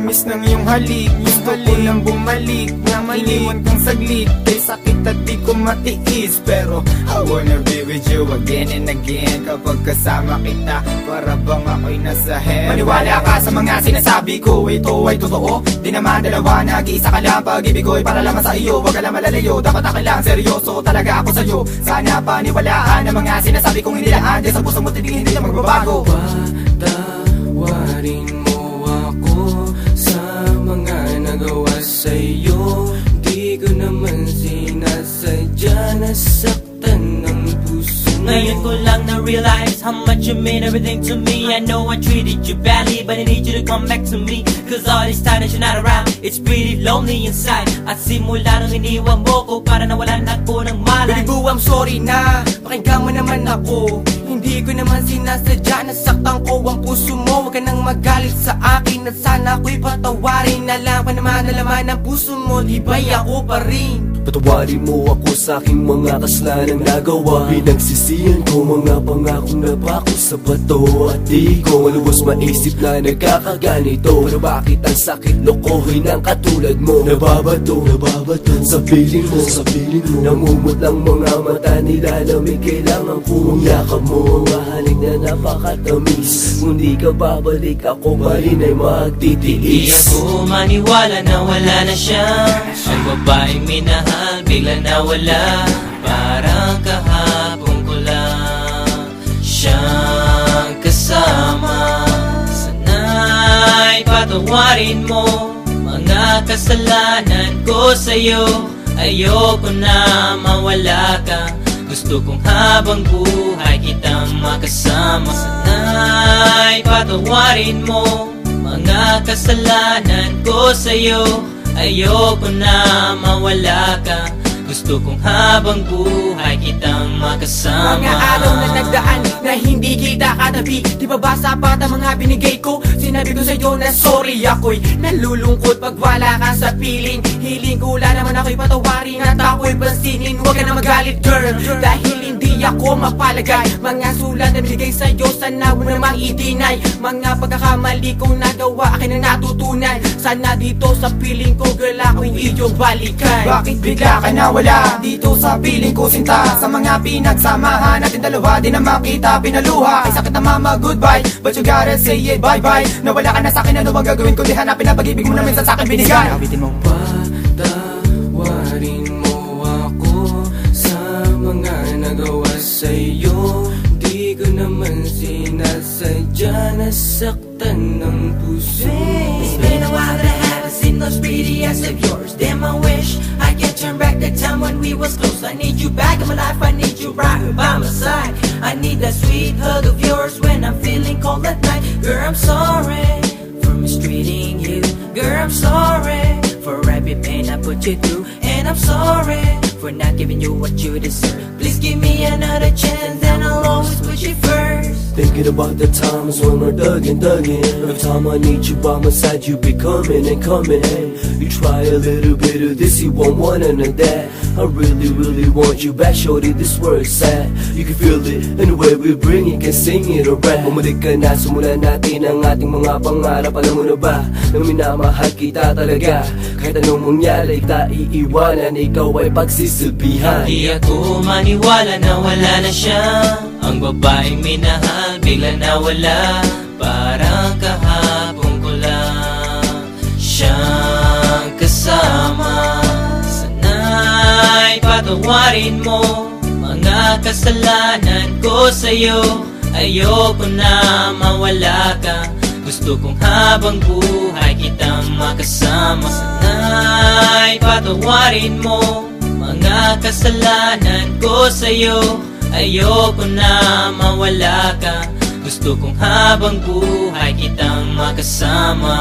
tamis ng iyong halik. Gusto ko lang bumalik nang iniwan kang saglit. Kay sakit at di ko matiis, pero I wanna be with you again and again. Kapag kasama kita, para bang ako'y nasa heaven. Maniwala ka sa mga sinasabi ko, ito ay totoo. Di naman dalawa, nag-iisa ka lang. Pag-ibig ko'y para lamang sa iyo, wag ka lang malalayo. Dapat akin lang, seryoso talaga ako sa'yo. Sana paniwalaan ang mga sinasabi kong inilaan. Diyan sa puso mo titingin, hindi na magbabago. Patawarin mo ako sa mga nagawa sa'yo. Di ko naman sinasadya, nasaktan ng puso. Ngayon ko lang na-realize how much you mean everything to me. I know I treated you badly, but I need you to come back to me. Cause all this time that you're not around, it's pretty lonely inside. At simula nung iniwan mo ko, para nawalan ako ng malay. Baby boo, I'm sorry na, pakinggan mo naman ako. Hindi ko naman sinasadya, nasaktan ko ang puso mo. Huwag ka nang magalit sa akin, at sana ako'y patawarin. Alam pa naman na laman ng puso mo, di ba'y ako pa rin? Patawarin mo ako sa aking mga kasalanan nagawa. Pinagsisihan ko mga pangakong napako sa bato. At di ko malubos maisip na nagkakaganito. Pero bakit ang sakit lokohin ng katulad mo? Nababato sa piling mo, namumot lang mga mata nila. Lamig kailangan kong yakap mo. Mahalik na napakatamis. Kung di ka babalik, ako pa rin ay magtitiis. Di ako maniwala na wala na siya. Ang babaeng minahal bigla nawala. Parang kahapon ko lang siyang kasama. Sana'y patawarin mo mga kasalanan ko sa'yo. Ayoko na mawala ka. Gusto kong habang buhay kitang makasama. Sana'y patawarin mo mga kasalanan ko sa'yo. Ayoko na mawala ka. Gusto kong habang buhay kitang makasama. Mga araw na nagdaan na hindi kita katabi. Di ba ba sapat ang mga binigay ko? Sinabi ko sa'yo na sorry. Ako'y nalulungkot pag wala ka sa piling. Hiling ko lang naman ako'y patawarin at ako'y pansinin. Huwag ka na magalit girl, dahil hindi ako mapalagay. Mga sulat na binigay sa'yo, sana mo namang i-deny. Mga pagkakamali kong nagawa, akin na natutunan. Sana dito sa piling ko girl, ako'y iyong balikan. Bakit bigla ka nawala dito sa piling ko sinta? Sa mga pinagsamahan natin dalawa, di na makita pinaluha. Ay sakit na mama, goodbye, but you gotta say it bye-bye. Nawala ka na sa'kin, ano bang gagawin ko? Di hanapin ang pag-ibig mo na minsan sa'kin binigay. Awitin mo. Patawarin mo ako sa mga nagawa sa'yo. Di ko naman sinasadya, nasaktan ng puso. It's been a while that I haven't seen those pretty eyes of yours. Damn, I wish I could turn back the time when we was close. I need you back in my life, I need you right here by my side. I need that sweet hug of yours when I'm feeling cold at night. Girl, I'm sorry for mistreating you. Girl, I'm sorry for every pain I put you through. And I'm sorry for not giving you what you deserve. Please give me another chance and I'll always put you first. Thinking about the times when we're thuggin'. Every time I need you by my side, you be coming and coming. Hey, you try a little bit of this, you won't want none of that. I really want you back, shorty, this world's sad. You can feel it, and the way we bring it, can sing it or rap. Bumalik ka na, simulan natin ang ating mga pangarap. Alam mo na ba, na minamahal kita talaga. Kahit anong mangyari, kita iiwanan, ikaw ay pagsisilbihan. Di ako maniwala na wala na siya. Ang babaeng minahal bigla nawala. Parang kahapon ko lang siyang kasama. Sana'y patawarin mo mga kasalanan ko sa'yo. Ayoko na mawala ka. Gusto kong habang buhay kitang makasama. Sana'y patawarin mo mga kasalanan ko sa'yo. Ayoko na mawala ka. Gusto kong habang buhay kitang makasama.